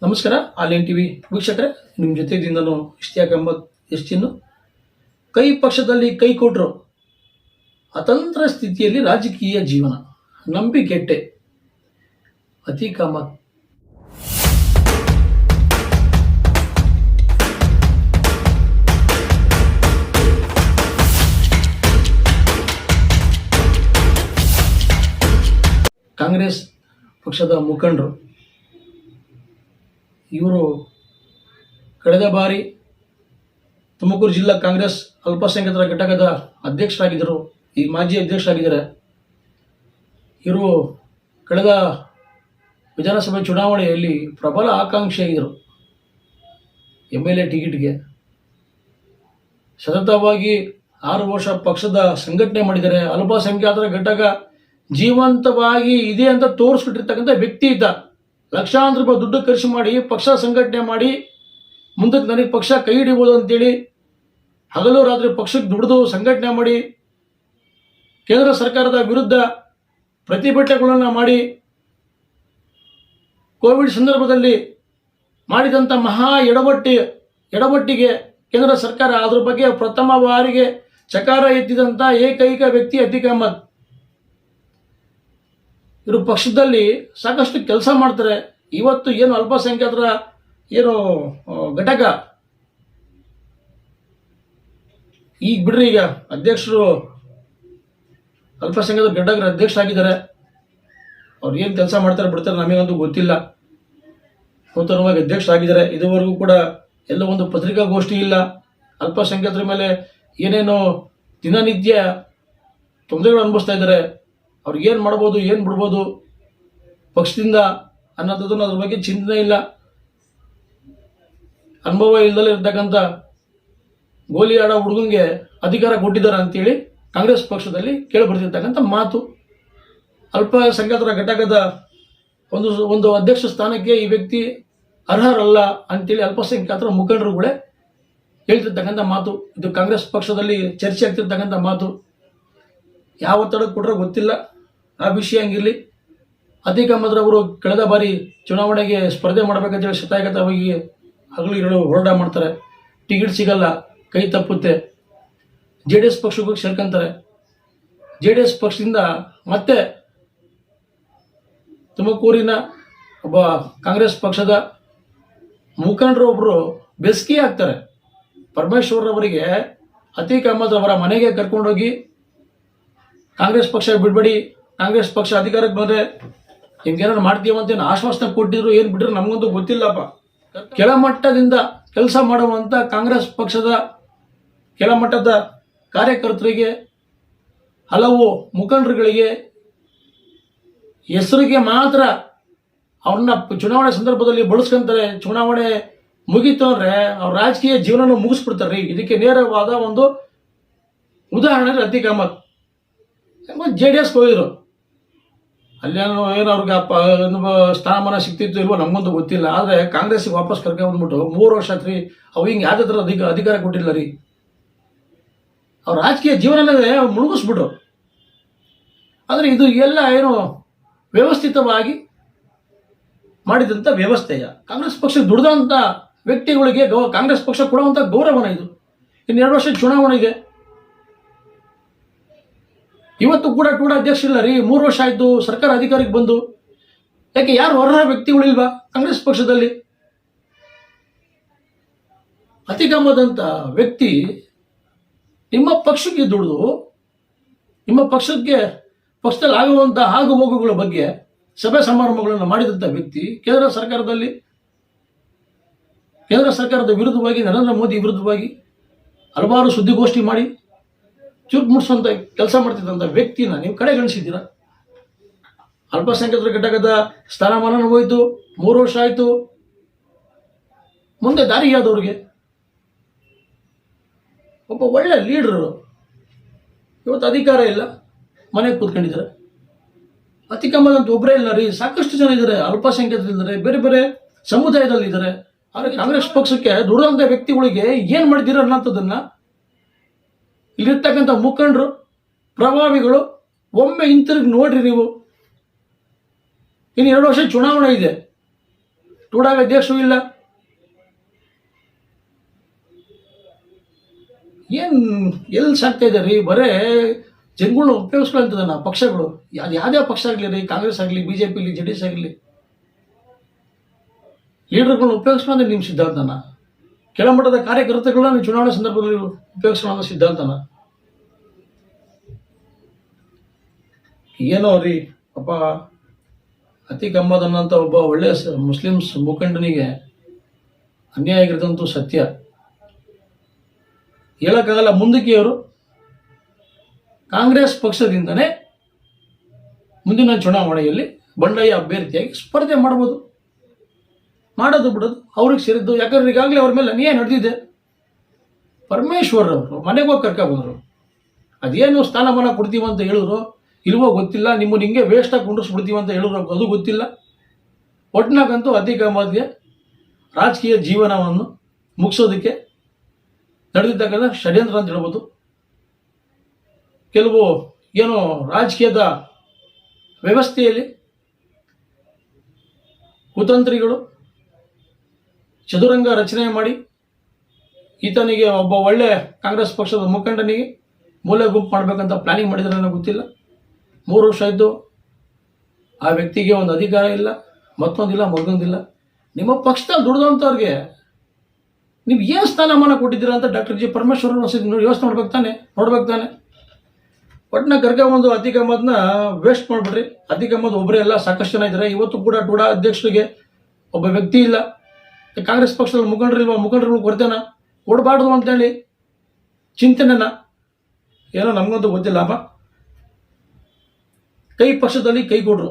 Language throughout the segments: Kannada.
ನಮಸ್ಕಾರ. ಆನ್ಲೈನ್ ಟಿವಿ ವೀಕ್ಷಕರೇ, ನಿಮ್ಮ ಜೊತೆಗಿದ್ದು ನಾನು ಇಷ್ತಿಯಾಕ್ ಅಹಮದ್ ಎಸ್ಟಿನ್ನು. ಕೈ ಪಕ್ಷದಲ್ಲಿ ಕೈ ಕೊಟ್ಟರು ಅತಂತ್ರ ಸ್ಥಿತಿಯಲ್ಲಿ ರಾಜಕೀಯ ಜೀವನ, ನಂಬಿಕೆಟ್ಟೆ ಅತೀಕ್ ಅಹಮದ್. ಕಾಂಗ್ರೆಸ್ ಪಕ್ಷದ ಮುಖಂಡರು ಇವರು ಕಳೆದ ಬಾರಿ ತುಮಕೂರು ಜಿಲ್ಲಾ ಕಾಂಗ್ರೆಸ್ ಅಲ್ಪಸಂಖ್ಯಾತರ ಘಟಕದ ಅಧ್ಯಕ್ಷರಾಗಿದ್ದರು. ಈ ಮಾಜಿ ಅಧ್ಯಕ್ಷರಾಗಿದ್ದಾರೆ. ಇವರು ಕಳೆದ ವಿಧಾನಸಭೆ ಚುನಾವಣೆಯಲ್ಲಿ ಪ್ರಬಲ ಆಕಾಂಕ್ಷಿಯಾಗಿದ್ದರು. MLA ಟಿಕೆಟ್ಗೆ ಸತತವಾಗಿ 6 ವರ್ಷ ಪಕ್ಷದ ಸಂಘಟನೆ ಮಾಡಿದ್ದಾರೆ. ಅಲ್ಪಸಂಖ್ಯಾತರ ಘಟಕ ಜೀವಂತವಾಗಿ ಇದೆ ಅಂತ ತೋರಿಸ್ಬಿಟ್ಟಿರ್ತಕ್ಕಂಥ ವ್ಯಕ್ತಿ ಇದ್ದ. ಲಕ್ಷಾಂತರ ರೂಪಾಯಿ ದುಡ್ಡು ಖರ್ಚು ಮಾಡಿ ಪಕ್ಷ ಸಂಘಟನೆ ಮಾಡಿ ಮುಂದಕ್ಕೆ ನನಗೆ ಪಕ್ಷ ಕೈ ಹಿಡಿಬೋದು ಅಂತೇಳಿ ಹಗಲು ರಾತ್ರಿ ಪಕ್ಷಕ್ಕೆ ದುಡಿದು ಸಂಘಟನೆ ಮಾಡಿ ಕೇಂದ್ರ ಸರ್ಕಾರದ ವಿರುದ್ಧ ಪ್ರತಿಭಟನೆಗಳನ್ನು ಮಾಡಿ ಕೋವಿಡ್ ಸಂದರ್ಭದಲ್ಲಿ ಮಾಡಿದಂಥ ಮಹಾ ಎಡವಟ್ಟಿಗೆ ಕೇಂದ್ರ ಸರ್ಕಾರ ಅದ್ರ ಬಗ್ಗೆ ಪ್ರಥಮ ಬಾರಿಗೆ ಚಕಾರ ಎತ್ತಿದಂಥ ಏಕೈಕ ವ್ಯಕ್ತಿ ಅತೀಕ್ ಅಹಮದ್. ಇವರು ಪಕ್ಷದಲ್ಲಿ ಸಾಕಷ್ಟು ಕೆಲಸ ಮಾಡ್ತಾರೆ. ಇವತ್ತು ಏನು ಅಲ್ಪಸಂಖ್ಯಾತರ ಏನು ಘಟಕ ಈಗ ಬಿಡ್ರಿ, ಈಗ ಅಧ್ಯಕ್ಷರು ಅಲ್ಪಸಂಖ್ಯಾತರ ಘಟಕರ ಅಧ್ಯಕ್ಷರಾಗಿದ್ದಾರೆ. ಅವ್ರು ಏನು ಕೆಲಸ ಮಾಡ್ತಾರೆ ಬಿಡ್ತಾರೆ ನಮಗಂತೂ ಗೊತ್ತಿಲ್ಲ. ನೂತನವಾಗಿ ಅಧ್ಯಕ್ಷರಾಗಿದ್ದಾರೆ. ಇದುವರೆಗೂ ಕೂಡ ಎಲ್ಲ ಒಂದು ಪತ್ರಿಕಾಗೋಷ್ಠಿ ಇಲ್ಲ. ಅಲ್ಪಸಂಖ್ಯಾತರ ಮೇಲೆ ಏನೇನೋ ದಿನನಿತ್ಯ ತೊಂದರೆಗಳು ಅನುಭವಿಸ್ತಾ ಇದ್ದಾರೆ. ಅವ್ರಿಗೆ ಏನು ಮಾಡ್ಬೋದು, ಏನು ಬಿಡ್ಬೋದು ಪಕ್ಷದಿಂದ ಅನ್ನೋದನ್ನು ಅದ್ರ ಬಗ್ಗೆ ಚಿಂತನೆ ಇಲ್ಲ. ಅನುಭವ ಇಲ್ಲದಲ್ಲೇ ಇರ್ತಕ್ಕಂಥ ಗೋಲಿ ಆಡೋ ಹುಡುಗಂಗೆ ಅಧಿಕಾರ ಕೊಟ್ಟಿದ್ದಾರೆ ಅಂತೇಳಿ ಕಾಂಗ್ರೆಸ್ ಪಕ್ಷದಲ್ಲಿ ಕೇಳಿಬರ್ತಿರ್ತಕ್ಕಂಥ ಮಾತು. ಅಲ್ಪಸಂಖ್ಯಾತರ ಘಟಕದ ಒಂದು ಅಧ್ಯಕ್ಷ ಸ್ಥಾನಕ್ಕೆ ಈ ವ್ಯಕ್ತಿ ಅರ್ಹರಲ್ಲ ಅಂತೇಳಿ ಅಲ್ಪಸಂಖ್ಯಾತರ ಮುಖಂಡರುಗಳೇ ಹೇಳ್ತಿರ್ತಕ್ಕಂಥ ಮಾತು. ಇದು ಕಾಂಗ್ರೆಸ್ ಪಕ್ಷದಲ್ಲಿ ಚರ್ಚೆ ಆಗ್ತಿರ್ತಕ್ಕಂಥ ಮಾತು. ಯಾವ ಒತ್ತಡಕ್ಕೆ ಕೊಟ್ಟರೆ ಗೊತ್ತಿಲ್ಲ. ಆ ವಿಷಯ ಹಂಗಿರಲಿ. ಅತೀಕ್ ಅಹಮದ್ ಅವರು ಕಳೆದ ಬಾರಿ ಚುನಾವಣೆಗೆ ಸ್ಪರ್ಧೆ ಮಾಡಬೇಕಂತೇಳಿ ಶತಾಯಗತವಾಗಿ ಹಗಲು ಇರಲು ಹೋರಾಟ ಮಾಡ್ತಾರೆ. ಟಿಕೆಟ್ ಸಿಗಲ್ಲ, ಕೈ ತಪ್ಪುತ್ತೆ. JDS ಪಕ್ಷಕ್ಕೆ ಸೇರ್ಕೊಂತಾರೆ. JDS ಪಕ್ಷದಿಂದ ಮತ್ತೆ ತುಮಕೂರಿನ ಒಬ್ಬ ಕಾಂಗ್ರೆಸ್ ಪಕ್ಷದ ಮುಖಂಡರು ಒಬ್ಬರು ಬೆಸ್ಕಿ ಆಗ್ತಾರೆ. ಪರಮೇಶ್ವರ್ ಅವರಿಗೆ ಅತೀಕ್ ಅಹಮದ್ ಅವರ ಮನೆಗೆ ಕರ್ಕೊಂಡೋಗಿ ಕಾಂಗ್ರೆಸ್ ಪಕ್ಷ ಬಿಡಬೇಡಿ, ಕಾಂಗ್ರೆಸ್ ಪಕ್ಷ ಅಧಿಕಾರಕ್ಕೆ ಬಂದರೆ ಹಿಂಗೇನಾದ್ರು ಮಾಡ್ತೀವಂತ ಆಶ್ವಾಸನೆ ಕೊಟ್ಟಿದ್ರು. ಏನು ಬಿಟ್ಟರೆ ನಮಗಂತೂ ಗೊತ್ತಿಲ್ಲಪ್ಪ. ಕೆಳಮಟ್ಟದಿಂದ ಕೆಲಸ ಮಾಡುವಂಥ ಕಾಂಗ್ರೆಸ್ ಪಕ್ಷದ ಕೆಳಮಟ್ಟದ ಕಾರ್ಯಕರ್ತರಿಗೆ, ಹಲವು ಮುಖಂಡರುಗಳಿಗೆ ಹೆಸರಿಗೆ ಮಾತ್ರ ಅವ್ರನ್ನ ಚುನಾವಣೆ ಸಂದರ್ಭದಲ್ಲಿ ಬಳಸ್ಕೊಂತಾರೆ. ಚುನಾವಣೆ ಮುಗೀತು ಅಂದರೆ ಅವ್ರ ರಾಜಕೀಯ ಜೀವನ ಮುಗಿಸ್ಬಿಡ್ತಾರೆ. ಇದಕ್ಕೆ ನೇರವಾದ ಒಂದು ಉದಾಹರಣೆ ಅತೀಕ್ ಅಹಮದ್. JDSಗೆ ಹೋಗಿದ್ರು. ಅಲ್ಲೇನೋ ಏನೋ ಅವ್ರಿಗೆ ಸ್ಥಾನಮಾನ ಸಿಗ್ತಿತ್ತು ಇಲ್ವೋ ನಮಗಂತೂ ಗೊತ್ತಿಲ್ಲ. ಆದರೆ ಕಾಂಗ್ರೆಸ್ಗೆ ವಾಪಸ್ ಕರ್ಕೊಂಡ್ಬಿಟ್ಟು 3 ವರ್ಷ ಆತ್ರಿ. ಅವು ಹಿಂಗೆ ಯಾವುದೇ ಅಧಿಕಾರ ಕೊಟ್ಟಿಲ್ಲ ರೀ. ಅವ್ರ ರಾಜಕೀಯ ಜೀವನನೇ ಮುಳುಗಿಸ್ಬಿಟ್ರು. ಆದರೆ ಇದು ಎಲ್ಲ ಏನು ವ್ಯವಸ್ಥಿತವಾಗಿ ಮಾಡಿದಂಥ ವ್ಯವಸ್ಥೆಯ ಕಾಂಗ್ರೆಸ್ ಪಕ್ಷಕ್ಕೆ ದುಡ್ದಂಥ ವ್ಯಕ್ತಿಗಳಿಗೆ ಕಾಂಗ್ರೆಸ್ ಪಕ್ಷ ಕೊಡುವಂಥ ಗೌರವನ ಇದು. ಇನ್ನು 2 ವರ್ಷ ಚುನಾವಣೆ ಇದೆ. ಇವತ್ತು ಕೂಡ ಅಧ್ಯಕ್ಷರಿಲ್ಲ ರೀ. 3 ವರ್ಷ ಆಯಿತು ಸರ್ಕಾರ ಅಧಿಕಾರಕ್ಕೆ ಬಂದು. ಯಾಕೆ ಯಾರು ಅರ್ಹ ವ್ಯಕ್ತಿಗಳಿಲ್ವಾ ಕಾಂಗ್ರೆಸ್ ಪಕ್ಷದಲ್ಲಿ? ಅತೀಕ್ ಅಹಮದ್ ಅಂತ ವ್ಯಕ್ತಿ ನಿಮ್ಮ ಪಕ್ಷಕ್ಕೆ ದುಡಿದು ನಿಮ್ಮ ಪಕ್ಷದಲ್ಲಿ ಆಗುವಂಥ ಆಗು ಹೋಗುಗಳ ಬಗ್ಗೆ ಸಭೆ ಸಮಾರಂಭಗಳನ್ನು ಮಾಡಿದಂಥ ವ್ಯಕ್ತಿ ಕೇಂದ್ರ ಸರ್ಕಾರದ ವಿರುದ್ಧವಾಗಿ, ನರೇಂದ್ರ ಮೋದಿ ವಿರುದ್ಧವಾಗಿ ಹಲವಾರು ಸುದ್ದಿಗೋಷ್ಠಿ ಮಾಡಿ ಚುರುಕು ಮುಟ್ಟಿಸುವಂಥ ಕೆಲಸ ಮಾಡ್ತಿದ್ದಂಥ ವ್ಯಕ್ತಿನ ನೀವು ಕಡೆಗಣಿಸಿದ್ದೀರಾ. ಅಲ್ಪಸಂಖ್ಯಾತರ ಘಟಕದ ಸ್ಥಾನಮಾನ ಹೋಯಿತು. 3 ವರ್ಷ ಆಯಿತು. ಮುಂದೆ ದಾರಿ ಯಾವ್ದವ್ರಿಗೆ? ಒಬ್ಬ ಒಳ್ಳೆ ಲೀಡರು ಇವತ್ತು ಅಧಿಕಾರ ಇಲ್ಲ, ಮನೆಗೆ ಕೂತ್ಕೊಂಡಿದ್ದಾರೆ. ಅತೀಕ್ ಅಹಮದ್ ಅಂತ ಒಬ್ಬರೇ ಇಲ್ಲ ರೀ, ಸಾಕಷ್ಟು ಜನ ಇದ್ದಾರೆ. ಅಲ್ಪಸಂಖ್ಯಾತರಿದ್ದಾರೆ, ಬೇರೆ ಬೇರೆ ಸಮುದಾಯದಲ್ಲಿದ್ದಾರೆ. ಆದರೆ ಕಾಂಗ್ರೆಸ್ ಪಕ್ಷಕ್ಕೆ ದುಡಿದಂಥ ವ್ಯಕ್ತಿಗಳಿಗೆ ಏನು ಮಾಡಿದ್ದೀರ ಅನ್ನೋಂಥದ್ದನ್ನು ಇಲ್ಲಿರ್ತಕ್ಕಂಥ ಮುಖಂಡರು, ಪ್ರಭಾವಿಗಳು ಒಮ್ಮೆ ಹಿಂತಿರುಗಿ ನೋಡ್ರಿ ನೀವು. ಇನ್ನು 2 ವರ್ಷ ಚುನಾವಣೆ ಇದೆ. ಟೂಡಾಗ ಅಧ್ಯಕ್ಷರು ಇಲ್ಲ. ಏನು ಎಲ್ಲಿ ಸಾಕ್ತಾ ಇದ್ದಾರೆ ರೀ? ಬರೇ ಜನಗಳನ್ನ ಉಪಯೋಗಿಸ್ಕೊಳ್ಳೋಂಥದ್ದನ್ನ ಪಕ್ಷಗಳು, ಯಾವುದೇ ಪಕ್ಷ ಆಗಲಿ ರೀ, ಕಾಂಗ್ರೆಸ್ ಆಗಲಿ, B J P J D S ಆಗಲಿ, ಲೀಡರ್ಗಳನ್ನ ಉಪಯೋಗಿಸ್ಕೊಳ್ಳೋದು ನಿಮ್ಮ ಸಿದ್ಧಾಂತನ, ಕೆಳಮಟ್ಟದ ಕಾರ್ಯಕರ್ತಗಳನ್ನ ನೀವು ಚುನಾವಣೆ ಸಂದರ್ಭದಲ್ಲಿ ಉಪಯೋಗಿಸ್ಕೊಳ್ಳೋ ಸಿದ್ಧಾಂತನ. ಏನೋ ರೀ ಪಾಪ ಅತೀಕ್ ಅಹ್ಮದ್ ಅನ್ನೋಂಥ ಒಬ್ಬ ಒಳ್ಳೆಯ ಮುಸ್ಲಿಮ್ಸ್ ಮುಖಂಡನಿಗೆ ಅನ್ಯಾಯ ಆಗಿರೋದಂತೂ ಸತ್ಯ. ಹೇಳೋಕ್ಕಾಗಲ್ಲ. ಮುಂದಕ್ಕೆ ಅವರು ಕಾಂಗ್ರೆಸ್ ಪಕ್ಷದಿಂದನೇ ಮುಂದಿನ ಚುನಾವಣೆಯಲ್ಲಿ ಬಂಡಾಯ ಅಭ್ಯರ್ಥಿಯಾಗಿ ಸ್ಪರ್ಧೆ ಮಾಡ್ಬೋದು. ಮಾಡೋದು ಬಿಡೋದು ಅವ್ರಿಗೆ ಸೇರಿದ್ದು. ಯಾಕಂದ್ರೆ ಈಗಾಗಲೇ ಅವ್ರ ಮೇಲೆ ಅನ್ಯಾಯ ನಡೆದಿದೆ. ಪರಮೇಶ್ವರ್ ಅವರು ಮನೆಗೆ ಹೋಗಿ ಕರ್ಕೊಬಂದರು. ಅದೇನು ಸ್ಥಾನಮಾನ ಕೊಡ್ತೀವಿ ಅಂತ ಹೇಳಿದ್ರು, ಇಲ್ವೋ ಗೊತ್ತಿಲ್ಲ. ನಿಮ್ಮನ್ನು ಹಿಂಗೆ ವೇಸ್ಟಾಗಿ ಕುಂಡಿಸ್ಬಿಡ್ತೀವಿ ಅಂತ ಹೇಳಿದ್ರು, ಅದು ಗೊತ್ತಿಲ್ಲ. ಒಟ್ನಾಗಂತೂ ಅತೀಕ್ ಅಹ್ಮದ್ಗೆ ರಾಜಕೀಯ ಜೀವನವನ್ನು ಮುಗಿಸೋದಕ್ಕೆ ನಡೆದಿದ್ದಾಗ ಷಡ್ಯಂತ್ರ ಅಂತ ಹೇಳ್ಬೋದು. ಕೆಲವು ಏನೋ ರಾಜಕೀಯದ ವ್ಯವಸ್ಥೆಯಲ್ಲಿ ಕುತಂತ್ರಿಗಳು ಚದುರಂಗ ರಚನೆ ಮಾಡಿ ಈತನಿಗೆ ಒಬ್ಬ ಒಳ್ಳೆ ಕಾಂಗ್ರೆಸ್ ಪಕ್ಷದ ಮುಖಂಡನಿಗೆ ಮೂಲೆ ಗುಂಪು ಮಾಡಬೇಕಂತ ಪ್ಲಾನಿಂಗ್ ಮಾಡಿದ್ರೆ ನನಗೆ ಗೊತ್ತಿಲ್ಲ. 3 ವರ್ಷ ಇದ್ದು ಆ ವ್ಯಕ್ತಿಗೆ ಒಂದು ಅಧಿಕಾರ ಇಲ್ಲ, ಮತ್ತೊಂದಿಲ್ಲ, ಮತ್ತೊಂದಿಲ್ಲ. ನಿಮ್ಮ ಪಕ್ಷದಲ್ಲಿ ದುಡ್ದಂಥವ್ರಿಗೆ ನೀವು ಏನು ಸ್ಥಾನಮಾನ ಕೊಟ್ಟಿದ್ದೀರಾ ಅಂತ ಡಾಕ್ಟರ್ ಜಿ ಪರಮೇಶ್ವರ್ ಯೋಚನೆ ನೋಡ್ಬೇಕು ತಾನೆ. ಒಟ್ಟಿನ ಕರ್ಕೊಂಬಂದು ಅತೀಕ್ ಅಹ್ಮದ್ನ ವೇಸ್ಟ್ ಮಾಡಿಬಿಡ್ರಿ. ಅತೀಕ್ ಅಹ್ಮದ್ ಒಬ್ಬರೇ ಎಲ್ಲ, ಸಾಕಷ್ಟು ಜನ ಇದ್ದಾರೆ. ಇವತ್ತು ಕೂಡ ಟೂಡಾ ಅಧ್ಯಕ್ಷರಿಗೆ ಒಬ್ಬ ವ್ಯಕ್ತಿ ಇಲ್ಲ. ಕಾಂಗ್ರೆಸ್ ಪಕ್ಷದಲ್ಲಿ ಮುಖಂಡರುಗಳು ಕೊಡ್ತೇನ ಕೊಡಬಾರ್ದು ಅಂತೇಳಿ ಚಿಂತನೆನ ಏನೋ ನಮಗಂತೂ ಗೊತ್ತಿಲ್ಲಪ್ಪ. ಕೈ ಪಕ್ಷದಲ್ಲಿ ಕೈಗೂಡ್ರು,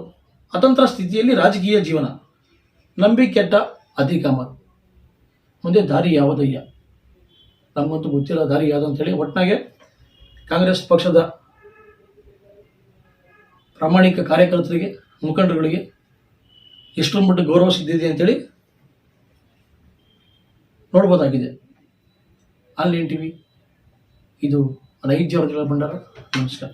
ಅತಂತ್ರ ಸ್ಥಿತಿಯಲ್ಲಿ ರಾಜಕೀಯ ಜೀವನ, ನಂಬಿ ಕೆಟ್ಟ ಅತೀಕ್ ಅಹ್ಮದ್. ಮುಂದೆ ದಾರಿ ಯಾವುದಯ್ಯ? ನಮಗಂತೂ ಗೊತ್ತಿಲ್ಲ ದಾರಿ ಯಾವುದು ಅಂತೇಳಿ. ಒಟ್ಟಾಗೆ ಕಾಂಗ್ರೆಸ್ ಪಕ್ಷದ ಪ್ರಾಮಾಣಿಕ ಕಾರ್ಯಕರ್ತರಿಗೆ, ಮುಖಂಡರುಗಳಿಗೆ ಎಷ್ಟರ ಮಟ್ಟಿಗೆ ಗೌರವ ಸಿದ್ದಿದೆ ಅಂತೇಳಿ ನೋಡ್ಬೋದಾಗಿದೆ. ಆನ್ಲೈನ್ ಟಿವಿ, ಇದು ನೈಜ ಭಂಡಾರ. ನಮಸ್ಕಾರ.